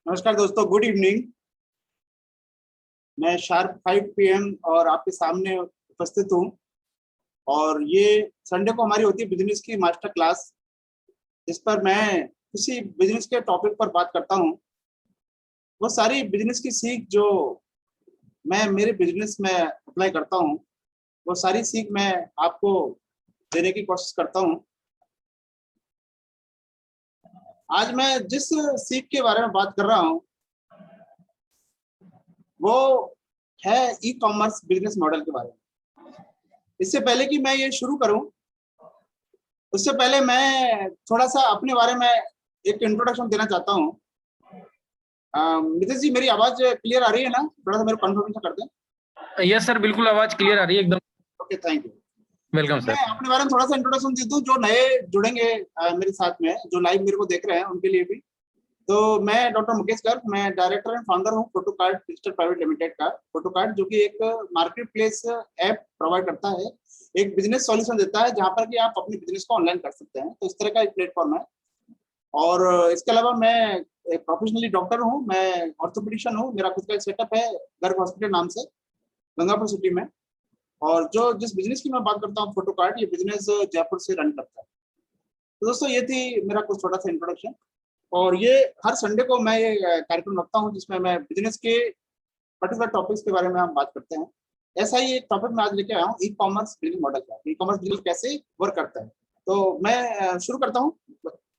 नमस्कार दोस्तों, good evening. मैं शार्प 5 PM और आपके सामने उपस्थित हूँ। और ये संडे को हमारी होती है बिजनेस की मास्टर क्लास, जिस पर मैं किसी बिजनेस के टॉपिक पर बात करता हूँ। वो सारी बिजनेस की सीख जो मैं मेरे बिजनेस में अप्लाई करता हूँ, वो सारी सीख मैं आपको देने की कोशिश करता हूँ। आज मैं जिस सीख के बारे में बात कर रहा हूँ वो है ई कॉमर्स बिजनेस मॉडल के बारे में। इससे पहले कि मैं ये शुरू करूं, उससे पहले मैं थोड़ा सा अपने बारे में एक इंट्रोडक्शन देना चाहता हूं। नितिश जी, मेरी आवाज क्लियर आ रही है ना? थोड़ा सा मेरे कंफर्मेशन कर दें। यस सर, बिल्कुल आवाज क्लियर आ रही है एकदम। Okay, thank you. वेलकम मैं सर। अपने बारे में थोड़ा सा इंट्रोडक्शन दे दूं, जो नए जुड़ेंगे मेरे साथ में, जो लाइव मेरे को देख रहे हैं उनके लिए भी। तो मैं डॉक्टर मुकेश गर्ग, मैं डायरेक्टर एंड फाउंडर हूँ फोटोकार्ड डिजिटल प्राइवेट लिमिटेड का। फोटोकार्ड जो कि एक मार्केट प्लेस ऐप प्रोवाइड करता है, एक बिजनेस सॉल्यूशन देता है जहां पर कि आप अपने बिजनेस को ऑनलाइन कर सकते हैं। तो इस तरह का एक प्लेटफॉर्म है। और इसके अलावा मैं प्रोफेशनली डॉक्टर हूँ, मैं ऑर्थोपेडिशियन हूँ। मेरा खुद का एक सेटअप है गर्ग हॉस्पिटल नाम से, गंगापुर सिटी में। और जो जिस बिजनेस की मैं बात करता हूँ फोटोकार्ड, ये बिजनेस जयपुर से रन करता है। तो दोस्तों, ये थी मेरा कुछ छोटा सा इंट्रोडक्शन। और ये हर संडे को मैं ये कार्यक्रम रखता हूँ जिसमें मैं बिजनेस के पर्टिकुलर टॉपिक्स के बारे में हम बात करते हैं। ऐसा ही एक टॉपिक मैं आज लेके आया हूँ, ई कॉमर्स बिजनेस मॉडल का। ई कॉमर्स बिजनेस कैसे वर्क करता है। तो मैं शुरू करता हूँ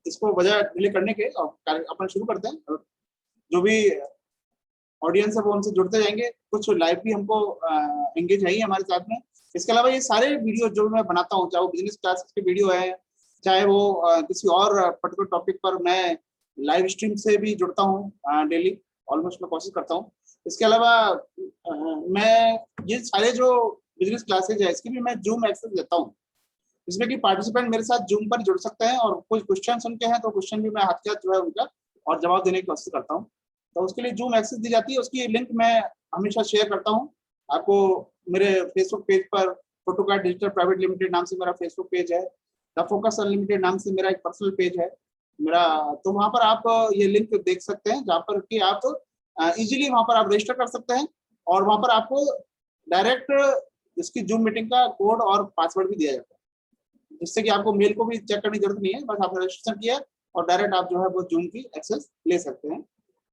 इसको बजाय डिले करने के, और अपन शुरू करते हैं। जो भी ऑडियंस है वो हमसे जुड़ते जाएंगे, कुछ लाइव भी हमको एंगेज है ही हमारे साथ में। इसके अलावा ये सारे वीडियो जो मैं बनाता हूँ, चाहे वो बिजनेस क्लासेस के वीडियो है, चाहे वो किसी और पर्टिकुलर टॉपिक पर मैं लाइव स्ट्रीम से भी जुड़ता हूँ डेली, ऑलमोस्ट मैं कोशिश करता हूँ। इसके अलावा मैं ये सारे जो बिजनेस क्लासेज है इसकी भी मैं जूम एक्सेस देता हूँ, जिसमें कि पार्टिसिपेंट मेरे साथ जूम पर जुड़ सकते हैं। और कुछ क्वेश्चन उनके हैं तो क्वेश्चन भी मैं हाथ के हाथ जो है उनका और जवाब देने की कोशिश करता हूँ। तो उसके लिए जूम एक्सेस दी जाती है, उसकी लिंक मैं हमेशा शेयर करता हूँ आपको। मेरे फेसबुक पेज पर फोटोकार्ड डिजिटल प्राइवेट लिमिटेड नाम से मेरा फेसबुक पेज है, द फोकस अनलिमिटेड नाम से मेरा एक पर्सनल पेज है मेरा। तो वहां पर आप ये लिंक देख सकते हैं, जहाँ पर कि आप इजीली वहां पर आप रजिस्टर कर सकते हैं। और वहां पर आपको डायरेक्ट इसकी जूम मीटिंग का कोड और पासवर्ड भी दिया जाता है, जिससे कि आपको मेल को भी चेक करने की जरूरत नहीं है। बस आपने रजिस्ट्रेशन किया और डायरेक्ट आप जो है वो जूम की एक्सेस ले सकते हैं।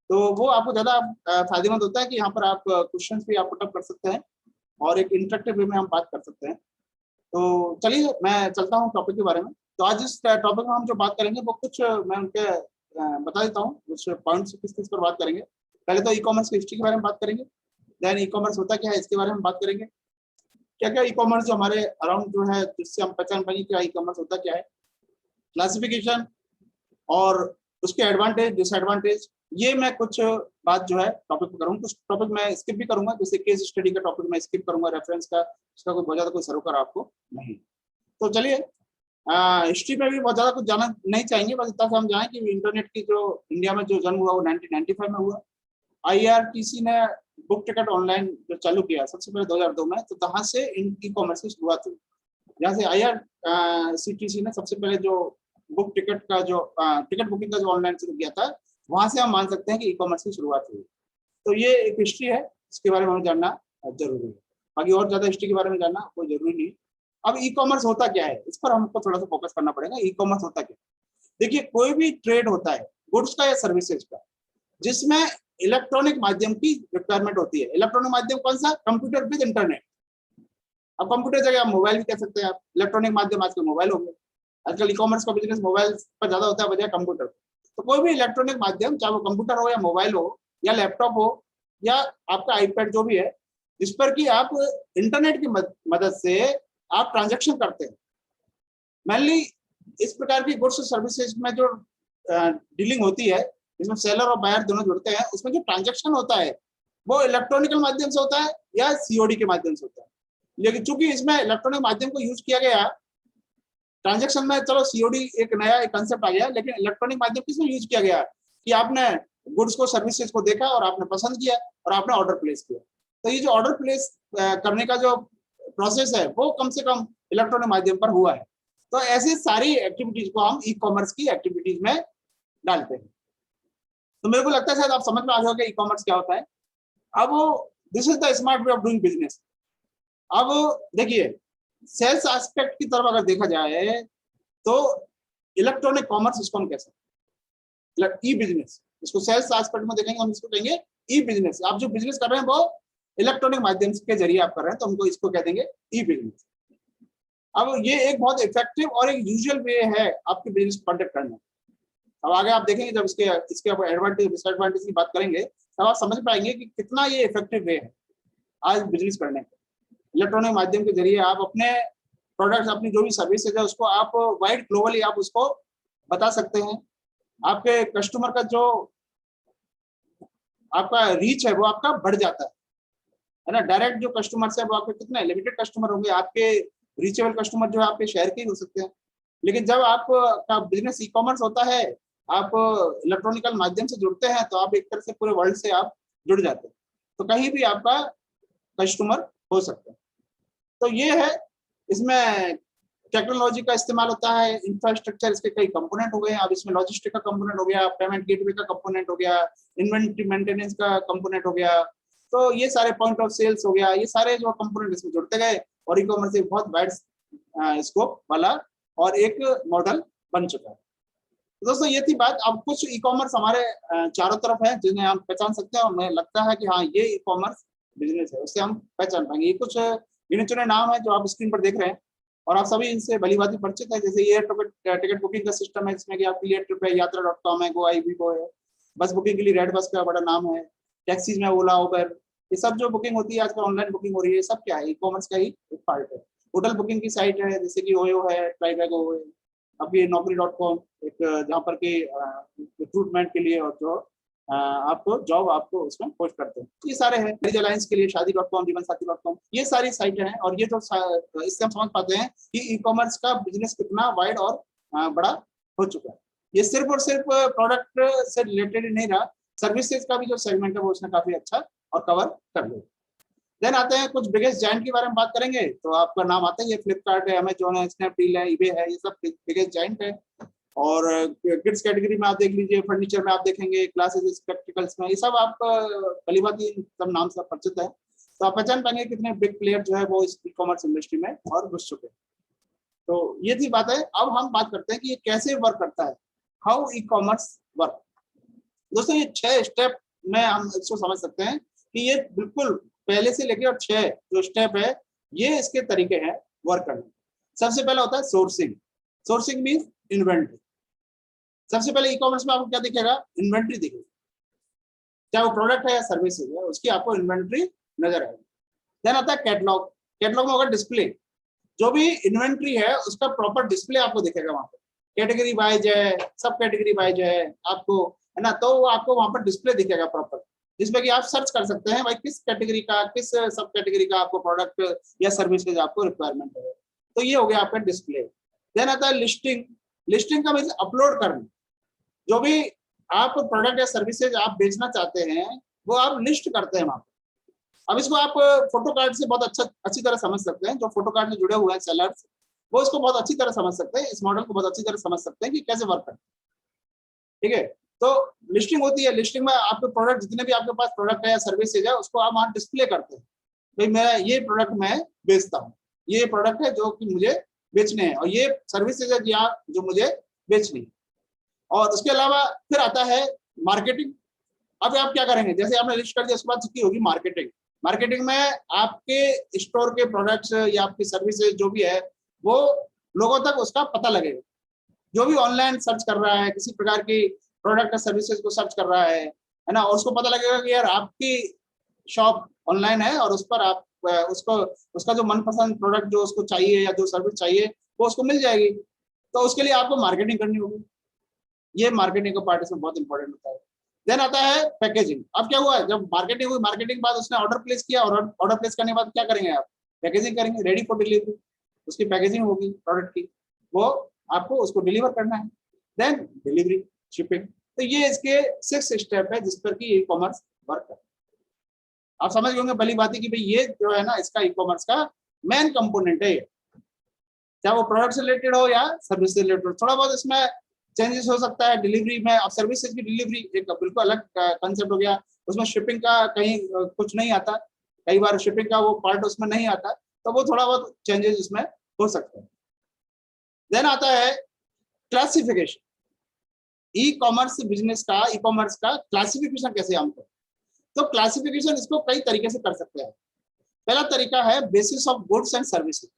तो वो आपको ज्यादा फायदेमंद होता है कि यहाँ पर आप क्वेश्चन भी आप पुटअप कर सकते हैं और एक इंटरेक्टिव वे में हम बात कर सकते हैं। तो चलिए मैं चलता हूँ टॉपिक के बारे में। तो आज इस टॉपिक में हम जो बात करेंगे वो कुछ मैं उनके बता देता हूँ, कुछ पॉइंट्स किस किस पर बात करेंगे। पहले तो ई कॉमर्स की हिस्ट्री के बारे में बात करेंगे, देन ई कॉमर्स होता क्या है इसके बारे में बात करेंगे। क्या क्या ई कॉमर्स जो हमारे अराउंड जो है जिससे हम पहचान पाएंगे क्या ई कॉमर्स होता क्या है, क्लासिफिकेशन और उसके एडवांटेज डिसएडवांटेज, ये मैं कुछ बात जो है टॉपिक पे करूँगा। कुछ टॉपिक मैं स्किप भी करूंगा, जैसे केस स्टडी का टॉपिक मैं स्किप करूंगा, रेफरेंस का उसका कोई बहुत ज्यादा कोई सरोकार आपको नहीं। तो चलिए, हिस्ट्री में भी बहुत ज्यादा कुछ जाना नहीं चाहेंगे, बस इतना हम जाएं कि इंटरनेट की जो इंडिया में जो जन्म हुआ वो 1995 में हुआ। आईआरटीसी ने बुक टिकट ऑनलाइन जो चालू किया सबसे पहले 2002 में, तो तहाँ से ई कॉमर्स की शुरुआत हुई। जहाँ से आईआरसीटीसी ने सबसे पहले जो बुक टिकट का जो टिकट बुकिंग का जो ऑनलाइन शुरू किया था, वहां से हम मान सकते हैं कि ई कॉमर्स की शुरुआत हुई। तो ये एक हिस्ट्री है, इसके बारे में हमें जानना जरूरी है। बाकी और ज्यादा हिस्ट्री के बारे में जानना कोई जरूरी नहीं। अब ई कॉमर्स होता क्या है, इस पर हमको थोड़ा सा फोकस करना पड़ेगा। ई कॉमर्स होता क्या है? देखिए, कोई भी ट्रेड होता है गुड्स का या सर्विसेज का, जिसमें इलेक्ट्रॉनिक माध्यम की रिक्वायरमेंट होती है। इलेक्ट्रॉनिक माध्यम कौन सा? Computer with internet. अब कंप्यूटर जगह आप मोबाइल भी कह सकते हैं। आप इलेक्ट्रॉनिक माध्यम आजकल मोबाइल हो गए। आजकल ई कॉमर्स का बिजनेस मोबाइल पर ज्यादा होता है बजाय कंप्यूटर। तो कोई भी इलेक्ट्रॉनिक माध्यम, चाहे वो कंप्यूटर हो या मोबाइल हो या लैपटॉप हो या आपका आईपैड जो भी है, जिस पर कि आप इंटरनेट की मदद से आप ट्रांजेक्शन करते हैं। मेनली इस प्रकार की गुड्स और सर्विसेज में जो डीलिंग होती है, जिसमें सेलर और बायर दोनों जुड़ते हैं, उसमें जो ट्रांजेक्शन होता है वो इलेक्ट्रॉनिकल माध्यम से होता है या सीओडी के माध्यम से होता है। लेकिन चूंकि इसमें इलेक्ट्रॉनिक माध्यम को यूज किया गया ट्रांजेक्शन में, चलो सीओडी एक नया एक कंसेप्ट आ गया, लेकिन इलेक्ट्रॉनिक माध्यम किसमें यूज किया गया कि आपने गुड्स को सर्विसेज को देखा और आपने पसंद किया और आपने ऑर्डर प्लेस किया। तो ये जो ऑर्डर प्लेस करने का जो प्रोसेस है वो कम से कम इलेक्ट्रॉनिक माध्यम पर हुआ है। तो ऐसी सारी एक्टिविटीज को हम ई कॉमर्स की एक्टिविटीज में डालते हैं। तो मेरे को लगता है शायद आप समझ में आ जाओगे ई कॉमर्स क्या होता है। अब this is the smart way of doing business. अब देखिए, सेल्स एस्पेक्ट की तरफ अगर देखा जाए तो इलेक्ट्रॉनिक कॉमर्स इसको हम कह सकते हैं, ई बिजनेस। इसको सेल्स एस्पेक्ट में देखेंगे हम, इसको कहेंगे ई बिजनेस। आप जो बिजनेस कर रहे हैं वो इलेक्ट्रॉनिक माध्यम के जरिए आप कर रहे हैं, तो हमको इसको कह देंगे ई बिजनेस। अब ये एक बहुत इफेक्टिव और एक यूजुअल वे है आपके बिजनेस कंडक्ट करने। अब आगे आप देखेंगे जब इसके इसके एडवांटेज डिसएडवांटेज की बात करेंगे तब आप समझ पाएंगे कि कितना ये इफेक्टिव वे है आज बिजनेस करने का। इलेक्ट्रॉनिक माध्यम के जरिए आप अपने प्रोडक्ट्स, अपनी जो भी सर्विसेज है उसको आप वाइड ग्लोबली आप उसको बता सकते हैं। आपके कस्टमर का जो आपका रीच है वो आपका बढ़ जाता है ना। डायरेक्ट जो कस्टमर्स है वो आपके कितने लिमिटेड कस्टमर होंगे, आपके रीचेबल कस्टमर जो है आपके शहर के ही हो सकते हैं। लेकिन जब आपका बिजनेस ई कॉमर्स होता है, आप इलेक्ट्रॉनिकल माध्यम से जुड़ते हैं, तो आप एक तरह से पूरे वर्ल्ड से आप जुड़ जाते हैं, तो कहीं भी आपका कस्टमर हो सकता है। तो ये है, इसमें टेक्नोलॉजी का इस्तेमाल होता है, इंफ्रास्ट्रक्चर इसके कई कंपोनेंट हो गए। अब इसमें लॉजिस्टिक का कंपोनेंट हो गया, पेमेंट गेटवे का कंपोनेंट हो गया, इन्वेंटरी मेंटेनेंस का कंपोनेंट हो गया, तो ये सारे पॉइंट ऑफ सेल्स हो गया, ये सारे जो कंपोनेंट इसमें जुड़ते गए और ई कॉमर्स एक बहुत वाइड स्कोप वाला और एक मॉडल बन चुका है। तो दोस्तों ये थी बात। अब कुछ ई कॉमर्स हमारे चारों तरफ है जिन्हें हम पहचान सकते हैं और हमें लगता है कि हाँ ये ई कॉमर्स बिजनेस है, उससे हम पहचान पाएंगे। ये कुछ गिने चुने नाम है जो आप स्क्रीन पर देख रहे हैं और आप सभी इनसे भली भांति परिचित है। जैसे ये टिकट बुकिंग का सिस्टम है जिसमें कि आप क्लियर ट्रिप है, यात्रा.com है, GoIbigo है। बस बुकिंग के लिए रेड बस का बड़ा नाम है। टैक्सीज में ओला, उबर, ये सब जो बुकिंग होती है आजकल ऑनलाइन बुकिंग हो रही है, सब क्या है, ई कॉमर्स का ही एक पार्ट है। होटल बुकिंग की साइट है जैसे कि ओयो है, ट्राइबैगो है, अब ये नौकरी.com एक जहाँ पर कि रिक्रूटमेंट के लिए और जो आपको जॉब आपको उसमें पोस्ट करते हैं, ये सारे हैं। मैरिज अलायंस के लिए शादी.com, जीवनसाथी.com, ये सारी साइट हैं। और ये जो इससे हम समझ पाते हैं कि ई कॉमर्स का बिजनेस कितना वाइड और बड़ा हो चुका है। ये सिर्फ और सिर्फ प्रोडक्ट से रिलेटेड ही नहीं रहा, सर्विसेज का भी जो सेगमेंट है वो उसने काफी अच्छा और कवर कर लिया। देन आते हैं कुछ बिगेस्ट जायंट के बारे में बात करेंगे, तो आपका नाम आता ही है, फ्लिपकार्ट है, अमेजोन है, स्नैपडील है, ईबे है, ये सब बिगेस्ट जायंट है। और किड्स कैटेगरी में आप देख लीजिए, फर्नीचर में आप देखेंगे, क्लासेस, स्पेक्टिकल्स में, ये सब आप भली बात सब नाम से परिचित है। तो आप पहचान पाएंगे कितने बिग प्लेयर जो है वो इस ई कॉमर्स इंडस्ट्री में और घुस चुके हैं। तो ये थी बात है। अब हम बात करते हैं कि ये कैसे वर्क करता है, हाउ ई कॉमर्स वर्क। दोस्तों ये 6 स्टेप में हम इसको समझ सकते हैं कि ये बिल्कुल पहले से लेके और 6 जो स्टेप है ये इसके तरीके हैं वर्क करने। सबसे पहला होता है सोर्सिंग। Sourcing means inventory. सबसे पहले ई कॉमर्स में आपको क्या दिखेगा, इन्वेंट्री दिखेगी, चाहे वो प्रोडक्ट है या सर्विसेज है, उसकी आपको इन्वेंट्री नजर आएगी। देन आता है कैटलॉग। कैटलॉग में होगा डिस्प्ले, जो भी इन्वेंट्री है उसका प्रॉपर डिस्प्ले आपको दिखेगा वहां पर, कैटेगरी वाइज है, सब कैटेगरी वाइज है आपको, है ना, तो वो आपको वहां पर डिस्प्ले दिखेगा प्रॉपर, जिसमें कि आप सर्च कर सकते हैं भाई किस कैटेगरी का, किस सब कैटेगरी का आपको प्रोडक्ट या सर्विसेज आपको रिक्वायरमेंट है। तो ये हो गया आपका डिस्प्ले। देन आता है लिस्टिंग। लिस्टिंग का मतलब अपलोड करना, जो भी आप प्रोडक्ट या सर्विसेज आप बेचना चाहते हैं वो आप लिस्ट करते हैं वहां पर। अब इसको आप फोटो कार्ड से बहुत अच्छी तरह समझ सकते हैं, जो फोटो कार्ड में जुड़े हुए हैं सेलर्स, वो इसको बहुत अच्छी तरह समझ सकते हैं, इस मॉडल को बहुत अच्छी तरह समझ सकते हैं कि कैसे वर्क करता है। ठीक है, तो लिस्टिंग होती है। लिस्टिंग में आपके प्रोडक्ट, जितने भी आपके पास प्रोडक्ट है या सर्विसेज है, उसको आप वहां डिस्प्ले करते हैं, भाई मैं ये प्रोडक्ट मैं बेचता हूँ, ये प्रोडक्ट है जो कि मुझे बेचने हैं, और ये सर्विसेज है जो मुझे बेचनी है। और उसके अलावा फिर आता है मार्केटिंग। अब आप क्या करेंगे, जैसे आपने लिस्ट कर दिया उसके बाद की होगी मार्केटिंग। मार्केटिंग में आपके स्टोर के प्रोडक्ट्स या आपकी सर्विसेज जो भी है वो लोगों तक उसका पता लगेगा। जो भी ऑनलाइन सर्च कर रहा है, किसी प्रकार की प्रोडक्ट या सर्विसेज को सर्च कर रहा है ना, और उसको पता लगेगा कि यार आपकी शॉप ऑनलाइन है और उस पर आप उसको उसका जो मनपसंद प्रोडक्ट जो उसको चाहिए या जो सर्विस चाहिए वो उसको मिल जाएगी। तो उसके लिए आपको मार्केटिंग करनी होगी। ये मार्केटिंग का पार्ट इसमें बहुत इंपॉर्टेंट होता है। देन आता है पैकेजिंग। अब क्या हुआ, जब मार्केटिंग हुई, मार्केटिंग बाद उसने ऑर्डर प्लेस किया, और ऑर्डर प्लेस करने के बाद क्या करेंगे आप, पैकेजिंग करेंगे, रेडी फॉर डिलीवरी। उसकी पैकेजिंग होगी प्रोडक्ट की, वो आपको उसको डिलीवर करना है। Then delivery, shipping. तो ये इसके 6 स्टेप है जिस पर की ई कॉमर्स वर्क है। आप समझ गए होंगे भली बात है कि भाई ये जो है ना इसका ई कॉमर्स का मेन कंपोनेंट है, चाहे वो प्रोडक्ट से रिलेटेड हो या सर्विस से रिलेटेड हो। थोड़ा बहुत इसमें चेंजेस हो सकता है डिलीवरी में। अब सर्विसेज की डिलीवरी एक बिल्कुल अलग कंसेप्ट हो गया, उसमें शिपिंग का कहीं कुछ नहीं आता, कई बार शिपिंग का वो पार्ट उसमें नहीं आता, तो वो थोड़ा बहुत चेंजेस उसमें हो सकते हैं। देन आता है क्लासिफिकेशन। ई कॉमर्स बिजनेस का, ई कॉमर्स का क्लासिफिकेशन कैसे हम करें? तो क्लासिफिकेशन इसको कई तरीके से कर सकते हैं। पहला तरीका है basis of goods and services,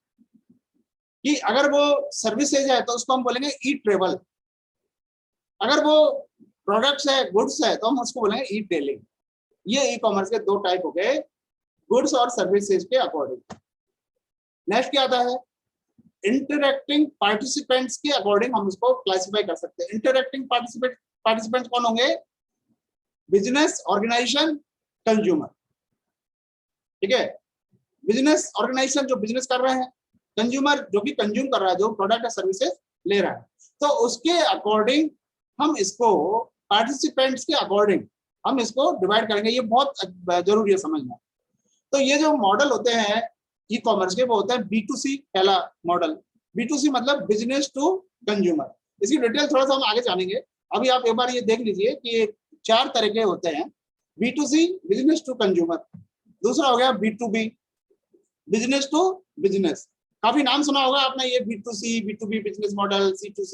कि अगर वो सर्विसेज है तो उसको हम बोलेंगे ई ट्रेवल, अगर वो प्रोडक्ट्स है, गुड्स है, तो हम उसको बोलेंगे ई टेलिंग। ये ई कॉमर्स के दो टाइप हो गए, गुड्स और सर्विसेज के अकॉर्डिंग। नेक्स्ट क्या आता है? इंटरैक्टिंग पार्टिसिपेंट्स के अकॉर्डिंग हम उसको क्लासिफाई कर सकते हैं। इंटरैक्टिंग पार्टिसिपेंट कौन होंगे? Business, organization, consumer. ठीक है, बिजनेस ऑर्गेनाइजेशन जो बिजनेस कर रहे हैं, कंज्यूमर जो कि कंज्यूम कर रहा है, जो प्रोडक्ट या सर्विसेज ले रहा है, तो उसके अकॉर्डिंग हम इसको, पार्टिसिपेंट्स के अकॉर्डिंग हम इसको डिवाइड करेंगे। ये बहुत जरूरी है समझना। तो ये जो मॉडल होते हैं ई कॉमर्स के, वो होता है B2C पहला मॉडल। B2C मतलब बिजनेस टू कंज्यूमर। इसकी डिटेल थोड़ा सा हम आगे जानेंगे, अभी आप एक बार ये देख लीजिए कि 4 तरह के होते हैं। B2C बिजनेस टू कंज्यूमर, दूसरा हो गया B2B बिजनेस टू बिजनेस। काफी नाम सुना होगा आपने ये B2C, B2B business model, C2C,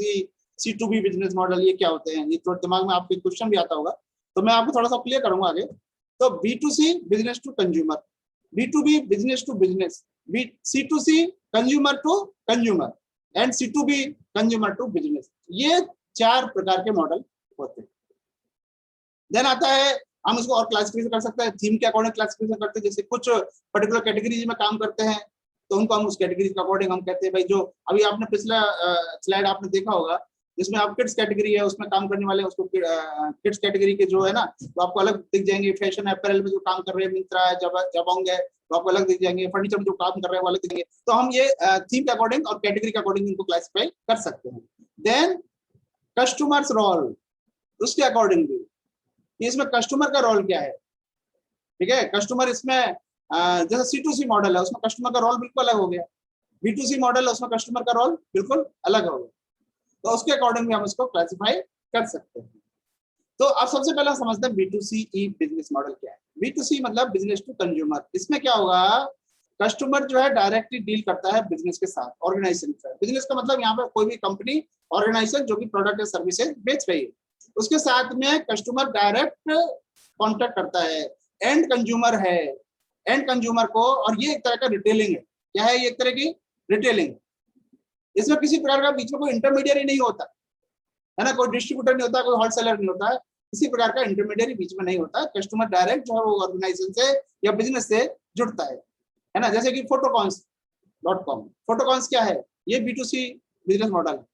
C2B business model, ये क्या होते हैं? ये थोड़ा दिमाग में आपके क्वेश्चन भी आता होगा, तो मैं आपको थोड़ा सा क्लियर करूंगा आगे। तो B2C business to consumer, B2B business to business, C2C consumer to consumer, and C2B consumer to business. ये 4 प्रकार के मॉडल होते हैं। देन आता है, हम इसको और क्लासिफिकेशन कर सकते हैं, थीम के अकॉर्डिंग क्लासिफिकेशन करते हैं। जैसे कुछ पर्टिकुलर कैटेगरीज में काम करते हैं, तो उनको हम उस कैटेगरी के अकॉर्डिंग हम कहते हैं भाई, जो अभी आपने पिछला स्लाइड आपने देखा होगा जिसमें आप किड्स कैटेगरी है उसमें काम करने वाले, उसको किड्स कैटेगरी के जो है ना, तो आपको अलग दिख जाएंगे। फैशन अपैरल में जो काम कर रहे हैं, मिंत्रा है, जबोंग है, तो आपको अलग दिख जाएंगे। फर्नीचर में जो काम कर रहे हैं वो अलग दिखेंगे। तो हम ये थीम के अकॉर्डिंग और कैटेगरी के अकॉर्डिंग इनको क्लासिफाई कर सकते हैं। देन कस्टमर्स रोल, उसके अकॉर्डिंग भी इसमें कस्टमर का रोल क्या है। ठीक है, कस्टमर इसमें जैसे C2C मॉडल है, उसमें कस्टमर का रोल बिल्कुल अलग हो गया। B2C मॉडल है, उसमें कस्टमर का रोल बिल्कुल अलग हो गया। तो उसके अकॉर्डिंग भी हम इसको क्लासिफाई कर सकते हैं। तो अब सबसे पहले समझते हैं B2C ई बिजनेस मॉडल क्या है। B2C मतलब बिजनेस टू कंज्यूमर। इसमें क्या होगा, कस्टमर जो है डायरेक्टली डील करता है बिजनेस के साथ, ऑर्गेनाइजेशन के साथ। बिजनेस का मतलब यहाँ पर कोई भी कंपनी, ऑर्गेनाइजेशन जो कि प्रोडक्ट या सर्विसेज बेच रही है, उसके साथ में कस्टमर डायरेक्ट कॉन्टेक्ट करता है। एंड कंज्यूमर है, एंड कंज्यूमर को, और ये एक तरह का रिटेलिंग है। क्या है ये? एक तरह की रिटेलिंग। इसमें किसी प्रकार का बीच में कोई इंटरमीडियरी नहीं होता है ना, कोई डिस्ट्रीब्यूटर नहीं होता, कोई होलसेलर नहीं होता है, किसी प्रकार का इंटरमीडियरी बीच में नहीं होता। कस्टमर डायरेक्ट जो है वो ऑर्गेनाइजेशन से या बिजनेस से जुड़ता है ना। जैसे कि photocons.com, photocons क्या है? ये B2C बिजनेस मॉडल है।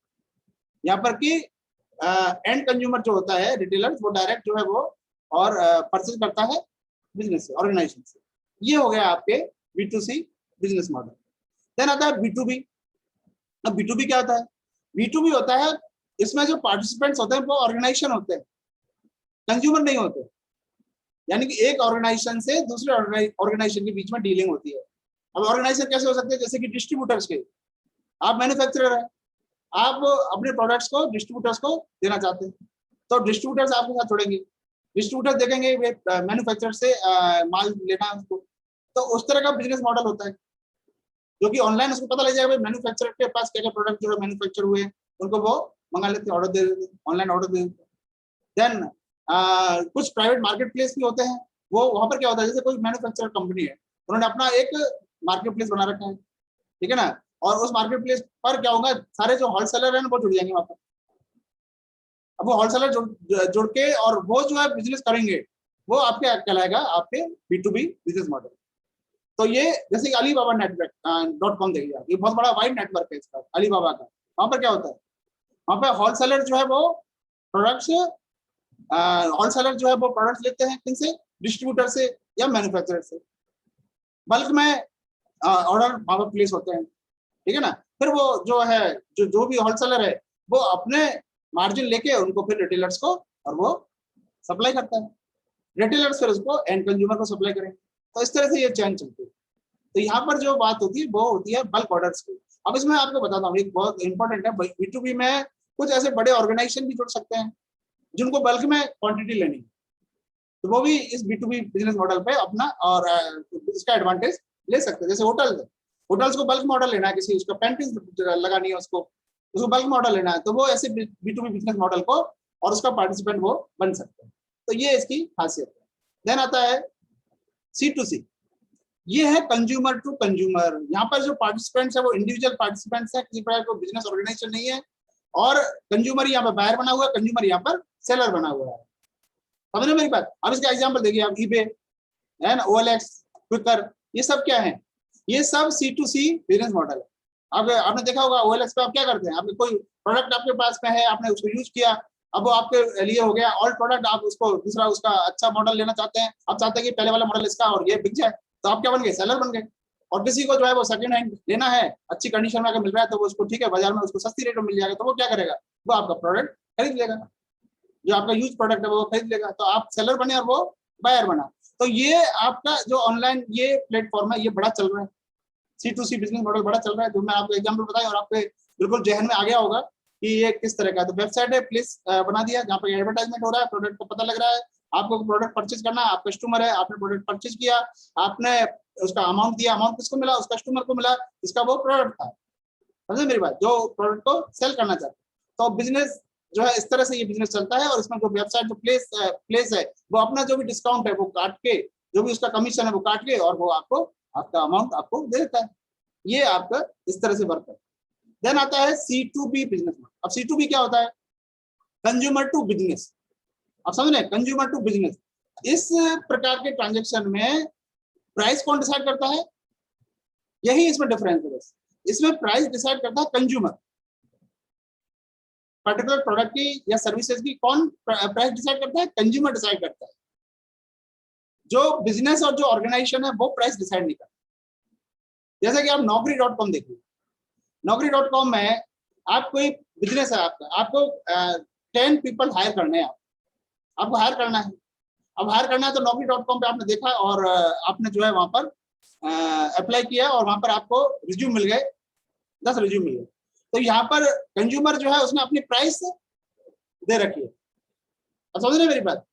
यहाँ पर कि एंड कंज्यूमर जो होता है, रिटेलर, वो डायरेक्ट जो है वो और परचेज करता है बिजनेस से, ऑर्गेनाइजेशन से। ये हो गया आपके B2C बिजनेस मॉडल। देन आता है B2B। अब B2B क्या होता है? B2B होता है, इसमें जो पार्टिसिपेंट्स होते हैं वो ऑर्गेनाइजेशन होते हैं, कंज्यूमर नहीं होते। यानी कि एक ऑर्गेनाइजेशन से दूसरे ऑर्गेनाइजेशन के बीच में डीलिंग होती है। अब ऑर्गेनाइजेशन कैसे हो सकते हैं? जैसे कि डिस्ट्रीब्यूटर्स के, आप मैन्युफैक्चरर है, आप अपने प्रोडक्ट्स को डिस्ट्रीब्यूटर्स को देना चाहते हैं, तो डिस्ट्रीब्यूटर्स आपके साथ जुड़ेंगे। डिस्ट्रीब्यूटर देखेंगे मैन्युफैक्चरर से माल लेना है उसको, तो उस तरह का बिजनेस मॉडल होता है, जो कि ऑनलाइन उसको पता लग जाएगा भाई मैन्युफैक्चरर के पास क्या क्या प्रोडक्ट जो है मैन्युफैक्चर हुए, उनको वो मंगा लेते, ऑर्डर दे देते, ऑनलाइन ऑर्डर दे देते। देन कुछ प्राइवेट मार्केट प्लेस भी होते हैं। वो वहां पर क्या होता है, जैसे कोई मैन्युफैक्चरर कंपनी है, उन्होंने अपना एक मार्केट प्लेस बना रखा है, ठीक है ना, और उस मार्केट प्लेस पर क्या होगा, सारे जो होलसेलर हैं वो जुड़ जाएंगे वहां पर। अब वो होलसेलर जुड़ के और वो जो है बिजनेस करेंगे, वो आपके कहलाएगा आपके B2B बिजनेस मॉडल। तो ये जैसे अलीबाबा नेटवर्क.com देखिए आप, ये बहुत बड़ा वाइड नेटवर्क है इसका, अलीबाबा का। वहां पर क्या होता है, वहां पर होलसेलर जो है वो प्रोडक्ट्स, होलसेलर जो है वो प्रोडक्ट्स लेते हैं किनसे? डिस्ट्रीब्यूटर से या मैन्युफैक्चरर से। बल्क में ऑर्डर वहां पर प्लेस होते हैं, ठीक है ना। फिर वो जो है, जो भी होलसेलर है, वो अपने मार्जिन लेके उनको फिर रिटेलर्स को और वो सप्लाई करता है। रिटेलर्स फिर उसको एंड कंज्यूमर को सप्लाई करेंगे। तो इस तरह से ये चेन चलती है। तो यहाँ पर जो बात होती है वो होती है बल्क ऑर्डर्स की। अब इसमें आपको बताता हूँ, एक बहुत इंपॉर्टेंट है B2B में, कुछ ऐसे बड़े ऑर्गेनाइजेशन भी जुड़ सकते हैं जिनको बल्क में क्वांटिटी लेनी है, तो वो भी इस B2B बिजनेस मॉडल पे अपना और इसका एडवांटेज ले सकते हैं। जैसे होटल्स को बल्क मॉडल लेना है, किसी उसका पेंटिंग लगानी है, उसको बल्क मॉडल लेना है, तो वो ऐसे B2B बिजनेस मॉडल को और उसका पार्टिसिपेंट वो बन सकते हैं। तो ये इसकी खासियत है। देन आता है C2C, ये है कंज्यूमर टू कंज्यूमर। यहाँ पर जो पार्टिसिपेंट्स है वो इंडिविजुअल पार्टिसिपेंट्स है, किसी प्रकार का बिजनेस ऑर्गेनाइजेशन नहीं है, और कंज्यूमर यहाँ पर बायर बना हुआ है, कंज्यूमर यहाँ पर सेलर बना हुआ है। समझ रहे मेरी बात? अब इसका एग्जाम्पल देखिए आप, eBay है ना, OLX, क्विकर, ये सब क्या है? ये सब C2C बिजनेस मॉडल है। आपने देखा होगा OLX पे आप क्या करते हैं, आपके कोई प्रोडक्ट आपके पास में है, आपने उसको यूज किया, अब वो आपके लिए हो गया ऑल प्रोडक्ट, आप उसको दूसरा उसका अच्छा मॉडल लेना चाहते हैं, आप चाहते हैं कि पहले वाला मॉडल इसका और ये बिक जाए, तो आप क्या बन गए? सेलर बन गए। और किसी को जो है वो सेकंड हैंड लेना है, अच्छी कंडीशन में अगर मिल रहा है तो वो उसको ठीक है, बाजार में उसको सस्ती रेट में मिल जाएगा, तो वो क्या करेगा? वो आपका प्रोडक्ट खरीद लेगा, जो आपका यूज प्रोडक्ट है वो खरीद लेगा। तो आप सेलर बने और वो बायर बना। तो ये आपका जो ऑनलाइन ये प्लेटफॉर्म है, ये बड़ा चल रहा है, C2C बिजनेस मॉडल बड़ा चल रहा है, जो मैं आपको एग्जांपल बताया और आपके बिल्कुल जहन में आ गया होगा कि ये किस तरह का। तो वेबसाइट है, प्लेस बना दिया जहाँ पर एडवर्टाइजमेंट हो रहा है, प्रोडक्ट को पता लग रहा है, आपको प्रोडक्ट परचेज करना है, आप कस्टमर है, आपने प्रोडक्ट परचेज किया, आपने उसका अमाउंट दिया, अमाउंट किसको मिला? उस कस्टमर को मिला जिसका वो प्रोडक्ट था। समझे मेरी बात? जो प्रोडक्ट को सेल करना चाहते। तो बिजनेस जो है इस तरह से ये बिजनेस चलता है। और इसमें जो वेबसाइट जो प्लेस है वो अपना जो भी डिस्काउंट है वो काट के, जो भी उसका कमीशन है वो काट के, और वो आपको आपका अमाउंट आपको दे देता है। ये आपका इस तरह से वर्क है। देन आता है C2B बिजनेस मॉडल। अब C2B क्या होता है? Consumer to business. आप समझ रहे हैं? Consumer to business. इस प्रकार के ट्रांजेक्शन में प्राइस कौन डिसाइड करता है? यही इसमें डिफरेंस है। इसमें प्राइस डिसाइड करता है कंज्यूमर, पर्टिकुलर प्रोडक्ट की या सर्विसेज की कौन प्राइस डिसाइड करता है? कंज्यूमर डिसाइड करता है। जो बिजनेस और जो ऑर्गेनाइजेशन है वो प्राइस डिसाइड नहीं करता। जैसे कि आप Naukri.com देखिए, Naukri.com में आप कोई बिजनेस है आपका, आपको 10 पीपल हायर करने हैं, आपको हायर करना है। अब हायर करना है तो Naukri.com पे आपने देखा और आपने जो है वहां पर अप्लाई किया और वहां पर आपको रिज्यूम मिल गए, 10 रिज्यूम मिल गए। तो यहाँ पर कंज्यूमर जो है उसने अपनी प्राइस दे रखी है। अब समझ रहे मेरी बात?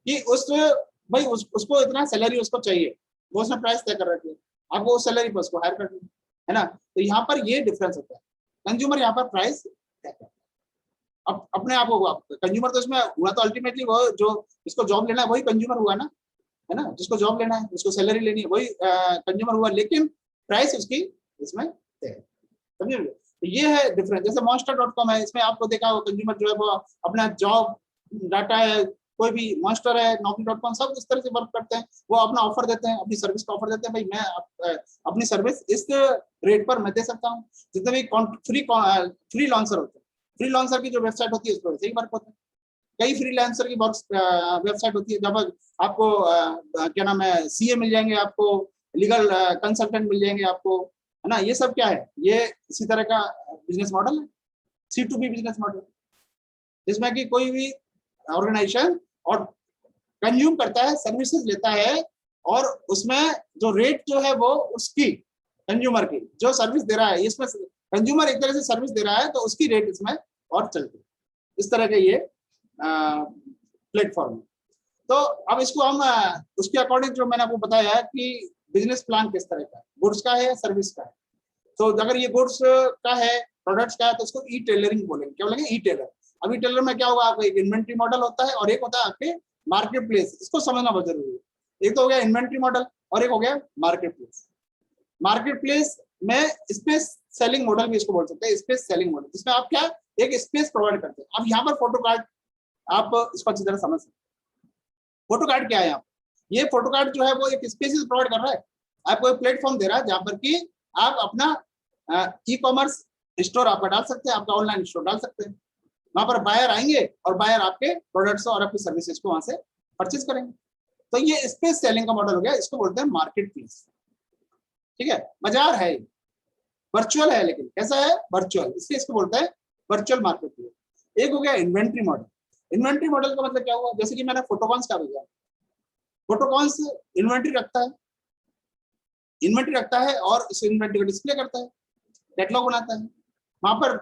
कि उसको इतना सैलरी उसको चाहिए, वो उसने प्राइस तय कर रखी है, आपको उस सैलरी पर उसको हायर करनी है ना। तो यहाँ पर ये डिफरेंस होता है, कंज्यूमर यहाँ पर प्राइस तय करता है। अब अपने आप को कंज्यूमर तो इसमें हुआ तो अल्टीमेटली वो जो जिसको जॉब लेना है वही कंज्यूमर हुआ ना, है ना। जिसको जॉब लेना है, उसको सैलरी लेनी है, वही कंज्यूमर हुआ, लेकिन प्राइस उसकी इसमें तय है। समझिए? तो ये है डिफरेंस। जैसे monster.com है, इसमें आपको देखा हो कंज्यूमर जो है वो अपना जॉब डाटा है, कोई भी Monster है, Naukri.com, सब इस तरह से वर्क करते हैं। वो अपना ऑफर देते हैं, अपनी सर्विस का ऑफर देते हैं, भाई मैं अपनी सर्विस इस रेट पर मैं दे सकता हूँ। जितने भी फ्री लॉन्सर होते हैं, फ्री लॉन्सर की जो वेबसाइट होती है उस पर वैसे ही वर्क होता है। कई फ्रीलांसर की वेबसाइट होती है, जब आपको क्या नाम है, CA मिल जाएंगे, आपको लीगल कंसल्टेंट मिल जाएंगे आपको, है ना। ये सब क्या है? ये इसी तरह का बिजनेस मॉडल है, C2B बिजनेस मॉडल, जिसमें कि कोई भी ऑर्गेनाइजेशन और कंज्यूम करता है, सर्विसेज लेता है, और उसमें जो रेट जो है वो उसकी कंज्यूमर की जो सर्विस दे रहा है, इसमें कंज्यूमर एक तरह से सर्विस दे रहा है तो उसकी रेट इसमें और चलती है। इस तरह के ये प्लेटफॉर्म। तो अब इसको हम उसके अकॉर्डिंग जो मैंने आपको बताया कि बिजनेस प्लान किस तरह का है, गुड्स का है या सर्विस का है। तो अगर ये गुड्स का है, प्रोडक्ट्स का है, तो इसको ई टेलरिंग बोलेंगे। क्या बोलेंगे? ई टेलर। अब ई टेलर में क्या होगा? आपका एक इन्वेंट्री मॉडल होता है और एक होता है आपके मार्केट प्लेस। इसको समझना बहुत जरूरी है। एक तो हो गया इन्वेंट्री मॉडल और एक हो गया मार्केट प्लेस। मार्केट प्लेस में स्पेस सेलिंग मॉडल भी इसको बोल सकते हैं, स्पेस सेलिंग मॉडल, जिसमें आप क्या एक स्पेस प्रोवाइड करते हैं। अब यहाँ पर फोटो कार्ड आप इसको अच्छी तरह समझ सकते हैं। फोटो कार्ड क्या है? यहाँ ये फोटो कार्ड जो है वो एक स्पेस प्रोवाइड कर रहा है, आपको एक प्लेटफॉर्म दे रहा है जहां पर कि आप अपना ई-कॉमर्स स्टोर आपका डाल सकते हैं, आपका ऑनलाइन स्टोर डाल सकते हैं। वहां पर बायर आएंगे और बायर आपके प्रोडक्ट्स और आपकी सर्विसेज को वहां से परचेज करेंगे। तो ये स्पेस सेलिंग का मॉडल हो गया, इसको बोलते हैं मार्केट प्लेस। ठीक है, बाजार है, वर्चुअल है, लेकिन कैसा है? वर्चुअल, इसलिए इसको बोलते हैं वर्चुअल मार्केट प्लेस। एक हो गया इन्वेंट्री मॉडल। इन्वेंट्री मॉडल का मतलब क्या हुआ? जैसे कि मैंने फोटोकॉन्स का भेजा, फोटोकॉन्स इन्वेंट्री रखता है और इस इन्वेंट्री को डिस्प्ले करता है, कैटलॉग बनाता है। वहां पर